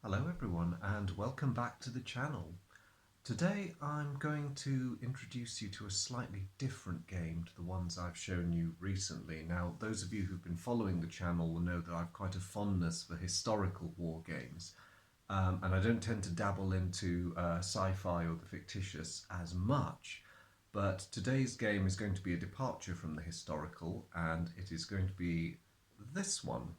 Hello everyone and welcome back to the channel. Today I'm going to introduce you to a slightly different game to the ones I've shown you recently. Now, those of you who've been following the channel will know that I've quite a fondness for historical war games, and I don't tend to dabble into sci-fi or the fictitious as much, but today's game is going to be a departure from the historical, and it is going to be this one.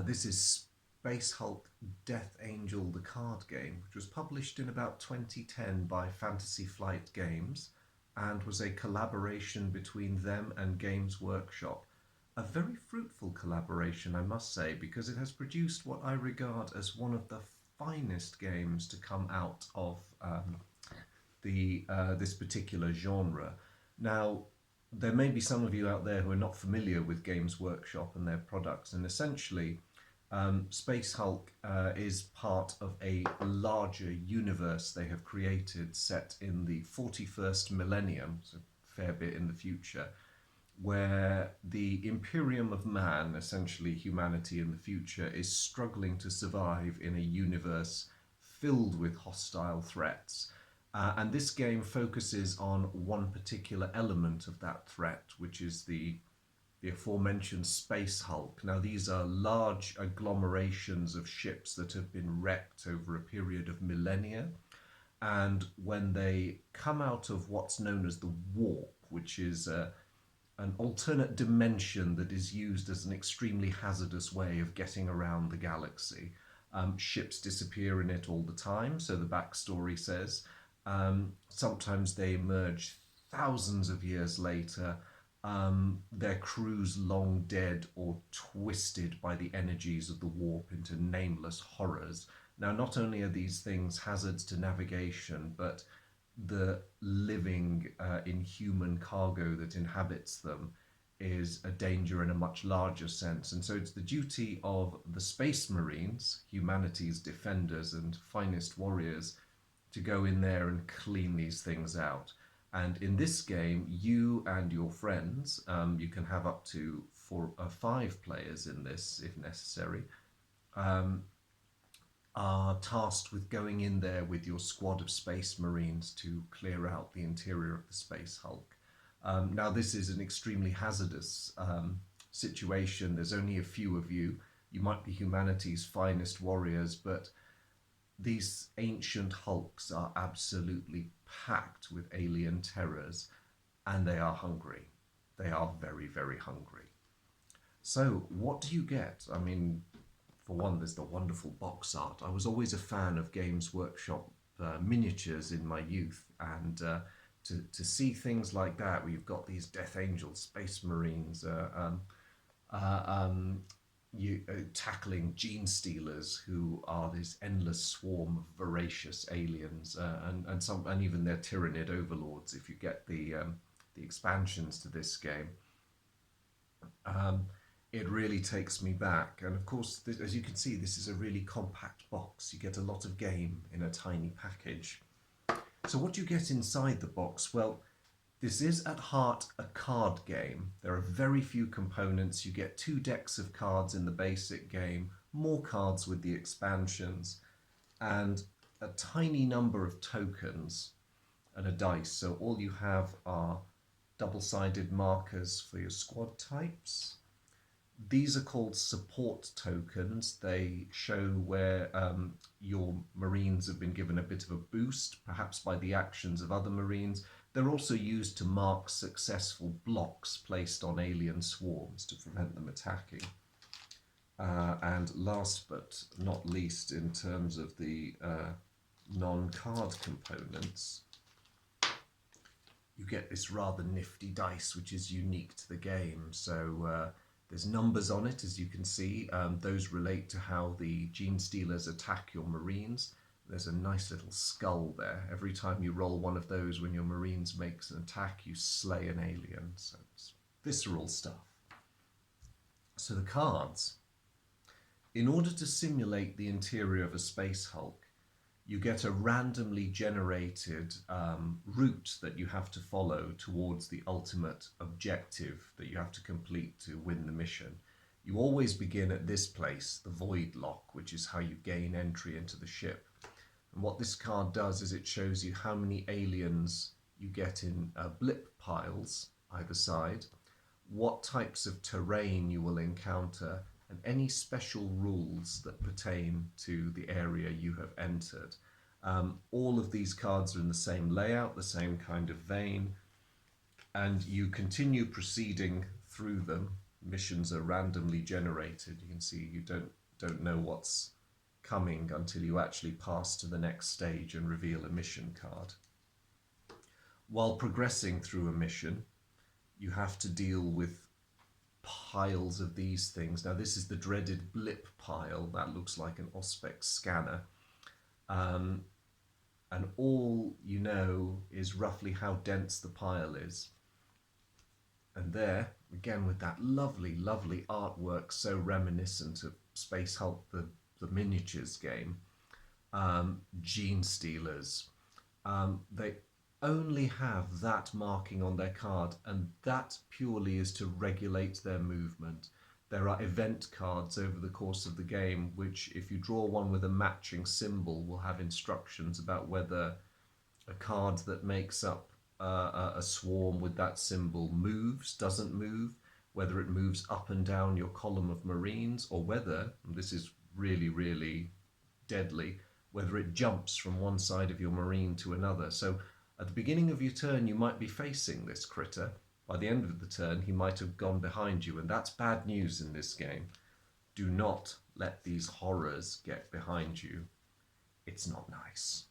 This is Space Hulk Death Angel the card game, which was published in about 2010 by Fantasy Flight Games and was a collaboration between them and Games Workshop. A very fruitful collaboration, I must say, because it has produced what I regard as one of the finest games to come out of this particular genre. Now, there may be some of you out there who are not familiar with Games Workshop and their products, and essentially Space Hulk is part of a larger universe they have created set in the 41st millennium, so a fair bit in the future, where the Imperium of Man, essentially humanity in the future, is struggling to survive in a universe filled with hostile threats. And this game focuses on one particular element of that threat, which is the aforementioned Space Hulk. Now, these are large agglomerations of ships that have been wrecked over a period of millennia. And when they come out of what's known as the warp, which is an alternate dimension that is used as an extremely hazardous way of getting around the galaxy, ships disappear in it all the time, so the backstory says. Sometimes they emerge thousands of years later, their crews long dead or twisted by the energies of the warp into nameless horrors. Now, not only are these things hazards to navigation, but the living inhuman cargo that inhabits them is a danger in a much larger sense. And so it's the duty of the Space Marines, humanity's defenders and finest warriors, to go in there and clean these things out. And in this game, you and your friends, you can have up to 5 players in this if necessary, are tasked with going in there with your squad of Space Marines to clear out the interior of the Space Hulk. Now, this is an extremely hazardous situation. There's only a few of you. You might be humanity's finest warriors, but these ancient hulks are absolutely packed with alien terrors, and they are hungry. They are very, very hungry. So what do you get? I mean, for one, there's the wonderful box art. I was always a fan of Games Workshop miniatures in my youth, and to see things like that, where you've got these Death Angels, Space Marines, tackling gene stealers who are this endless swarm of voracious aliens, and even their tyrannid overlords if you get the expansions to this game. It really takes me back, and of course, as you can see, this is a really compact box. You get a lot of game in a tiny package. So what do you get inside the box? Well, this is at heart a card game. There are very few components. You get 2 decks of cards in the basic game, more cards with the expansions, and a tiny number of tokens and a dice. So all you have are double-sided markers for your squad types. These are called support tokens. They show where your Marines have been given a bit of a boost, perhaps by the actions of other Marines. They're also used to mark successful blocks placed on alien swarms to prevent them attacking. And last but not least, in terms of the non-card components, you get this rather nifty dice, which is unique to the game. So there's numbers on it, as you can see. Those relate to how the gene stealers attack your Marines. There's a nice little skull there. Every time you roll one of those when your Marines makes an attack, you slay an alien. So it's visceral stuff. So the cards. In order to simulate the interior of a Space Hulk, you get a randomly generated route that you have to follow towards the ultimate objective that you have to complete to win the mission. You always begin at this place, the Void Lock, which is how you gain entry into the ship. And what this card does is it shows you how many aliens you get in blip piles either side, what types of terrain you will encounter, and any special rules that pertain to the area you have entered. All of these cards are in the same layout, the same kind of vein, and you continue proceeding through them. Missions are randomly generated. You can see you don't know what's coming until you actually pass to the next stage and reveal a mission card. While progressing through a mission, you have to deal with piles of these things. Now this is the dreaded blip pile. That looks like an Auspex scanner. And all you know is roughly how dense the pile is. And there, again with that lovely, lovely artwork, so reminiscent of Space Hulk, the miniatures game, Gene Stealers. They only have that marking on their card, and that purely is to regulate their movement. There are event cards over the course of the game, which if you draw one with a matching symbol will have instructions about whether a card that makes up a swarm with that symbol moves, doesn't move, whether it moves up and down your column of Marines, or whether, and this is really, really deadly, whether it jumps from one side of your Marine to another. So at the beginning of your turn, you might be facing this critter. By the end of the turn, he might have gone behind you, and that's bad news in this game. Do not let these horrors get behind you. It's not nice.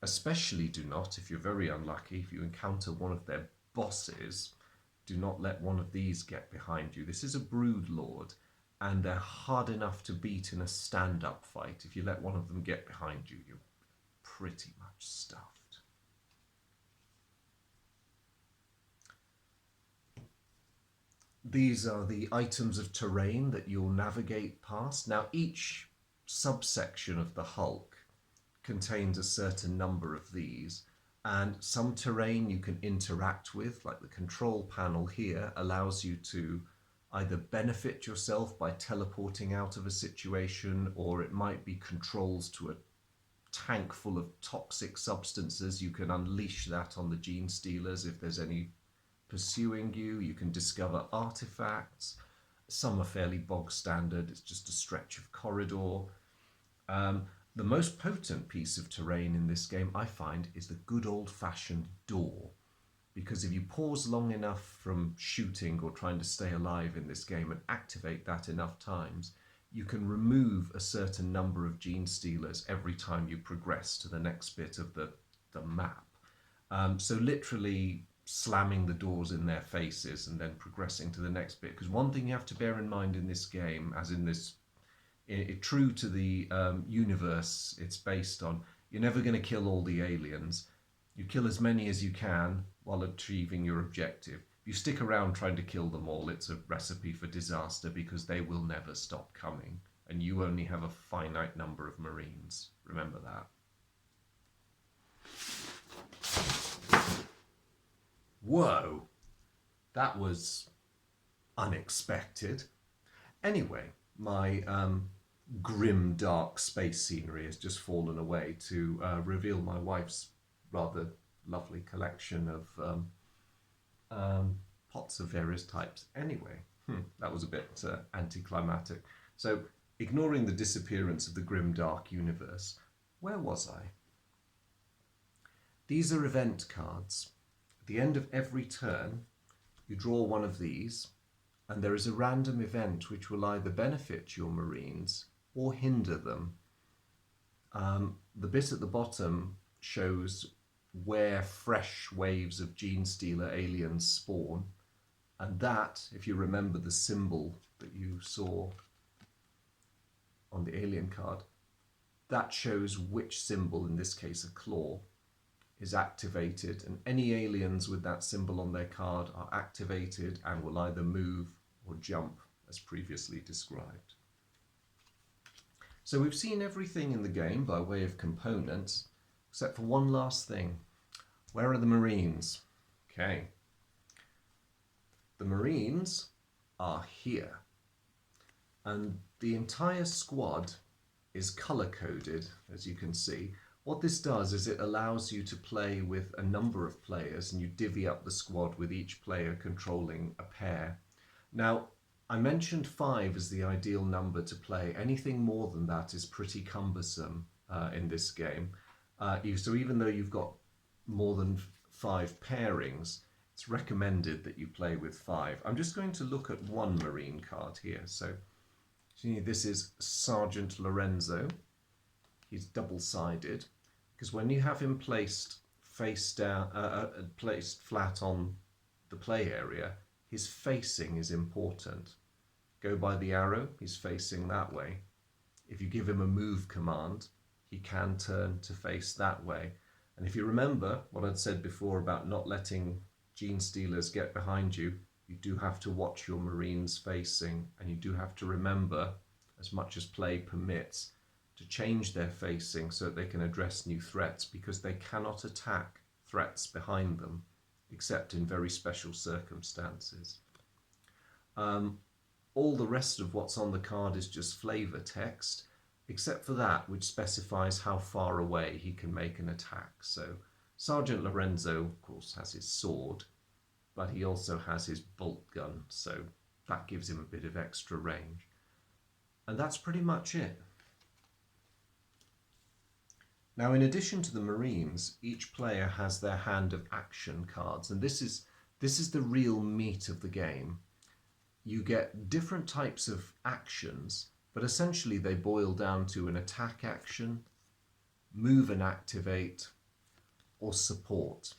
Especially do not, if you're very unlucky, if you encounter one of their bosses, do not let one of these get behind you. This is a Brood Lord, and they're hard enough to beat in a stand-up fight. If you let one of them get behind you, you're pretty much stuffed. These are the items of terrain that you'll navigate past. Now, each subsection of the Hulk contains a certain number of these, and some terrain you can interact with, like the control panel here allows you to either benefit yourself by teleporting out of a situation, or it might be controls to a tank full of toxic substances. You can unleash that on the Gene Stealers if there's any pursuing you. You can discover artifacts. Some are fairly bog standard. It's just a stretch of corridor. The most potent piece of terrain in this game, I find, is the good old-fashioned door. Because if you pause long enough from shooting or trying to stay alive in this game and activate that enough times, you can remove a certain number of Gene Stealers every time you progress to the next bit of the map. So literally slamming the doors in their faces and then progressing to the next bit. Because one thing you have to bear in mind in this game, as in this, true to the universe it's based on, you're never going to kill all the aliens. You kill as many as you can while achieving your objective. If you stick around trying to kill them all, it's a recipe for disaster, because they will never stop coming, and you only have a finite number of Marines. Remember that. Whoa, that was unexpected. Anyway, my grim, dark space scenery has just fallen away to reveal my wife's rather lovely collection of pots of various types. Anyway, that was a bit anticlimactic. So, ignoring the disappearance of the grim, dark universe, where was I? These are event cards. At the end of every turn, you draw one of these, and there is a random event which will either benefit your Marines or hinder them. The bit at the bottom shows where fresh waves of Gene Stealer aliens spawn, and that, if you remember the symbol that you saw on the alien card, that shows which symbol, in this case a claw, is activated, and any aliens with that symbol on their card are activated and will either move or jump as previously described. So we've seen everything in the game by way of components, except for one last thing. Where are the Marines? Okay. The Marines are here. And the entire squad is color coded, as you can see. What this does is it allows you to play with a number of players, and you divvy up the squad with each player controlling a pair. Now, I mentioned 5 as the ideal number to play. Anything more than that is pretty cumbersome in this game. So even though you've got more than 5 pairings, it's recommended that you play with 5. I'm just going to look at one Marine card here. So this is Sergeant Lorenzo. He's double-sided, because when you have him placed face down, placed flat on the play area, his facing is important. Go by the arrow, he's facing that way. If you give him a move command, he can turn to face that way. And if you remember what I'd said before about not letting gene stealers get behind you, you do have to watch your Marines facing, and you do have to remember, as much as play permits, to change their facing so that they can address new threats, because they cannot attack threats behind them except in very special circumstances. All the rest of what's on the card is just flavor text, except for that which specifies how far away he can make an attack. So Sergeant Lorenzo, of course, has his sword, but he also has his bolt gun, so that gives him a bit of extra range. And that's pretty much it. Now, in addition to the Marines, each player has their hand of action cards, and this is the real meat of the game. You get different types of actions, but essentially they boil down to an attack action, move and activate, or support.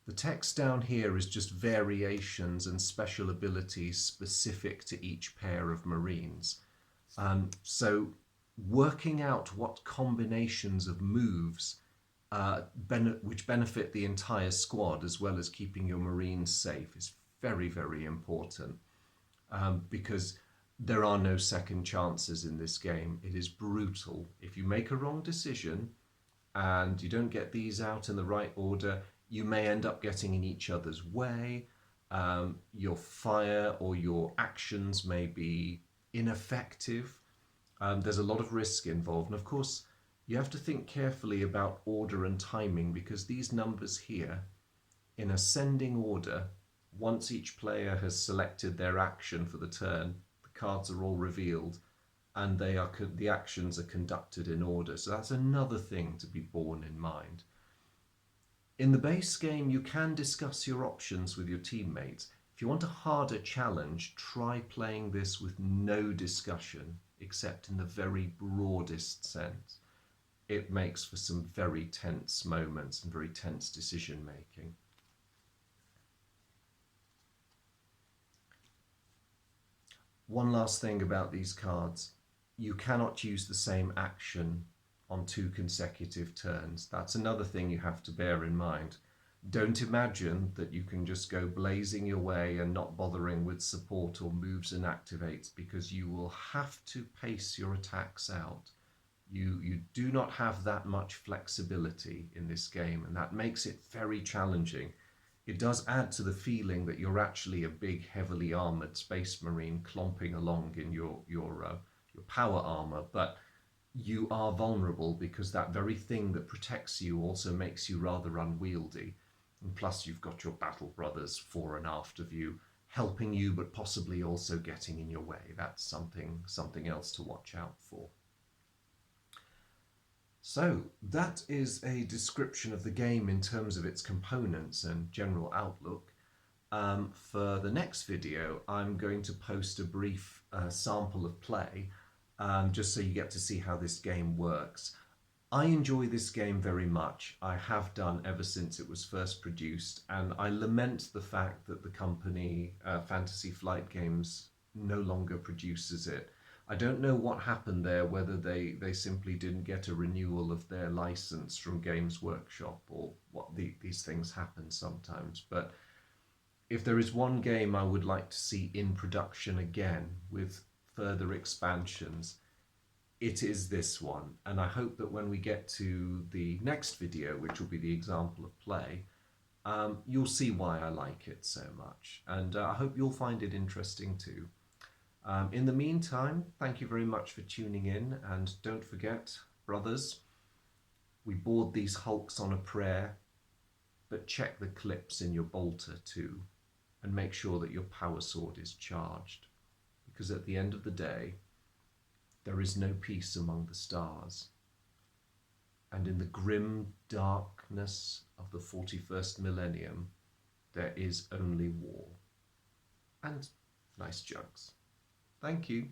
The text down here is just variations and special abilities specific to each pair of Marines. So working out what combinations of moves which benefit the entire squad, as well as keeping your Marines safe, is very, very important, because there are no second chances in this game. It is brutal. If you make a wrong decision and you don't get these out in the right order, you may end up getting in each other's way. Your fire or your actions may be ineffective. There's a lot of risk involved, and of course you have to think carefully about order and timing, because these numbers here, in ascending order, once each player has selected their action for the turn, the cards are all revealed, and the actions are conducted in order. So that's another thing to be borne in mind. In the base game, you can discuss your options with your teammates. If you want a harder challenge, try playing this with no discussion, except in the very broadest sense. It makes for some very tense moments and very tense decision making. One last thing about these cards: you cannot use the same action on 2 consecutive turns. That's another thing you have to bear in mind. Don't imagine that you can just go blazing your way and not bothering with support or moves and activates, because you will have to pace your attacks out. You do not have that much flexibility in this game, and that makes it very challenging. It does add to the feeling that you're actually a big, heavily armoured Space Marine clomping along in your power armour, but you are vulnerable, because that very thing that protects you also makes you rather unwieldy. And plus you've got your battle brothers fore and aft of you, helping you but possibly also getting in your way. That's something else to watch out for. So that is a description of the game in terms of its components and general outlook. For the next video, I'm going to post a brief sample of play, just so you get to see how this game works. I enjoy this game very much. I have done ever since it was first produced, and I lament the fact that the company Fantasy Flight Games no longer produces it. I don't know what happened there, whether they simply didn't get a renewal of their license from Games Workshop, or what. These things happen sometimes. But if there is one game I would like to see in production again with further expansions, it is this one. And I hope that when we get to the next video, which will be the example of play, you'll see why I like it so much. And I hope you'll find it interesting too. In the meantime, thank you very much for tuning in, and don't forget, brothers, we board these hulks on a prayer, but check the clips in your bolter too, and make sure that your power sword is charged, because at the end of the day, there is no peace among the stars, and in the grim darkness of the 41st millennium, there is only war. And nice jugs. Thank you.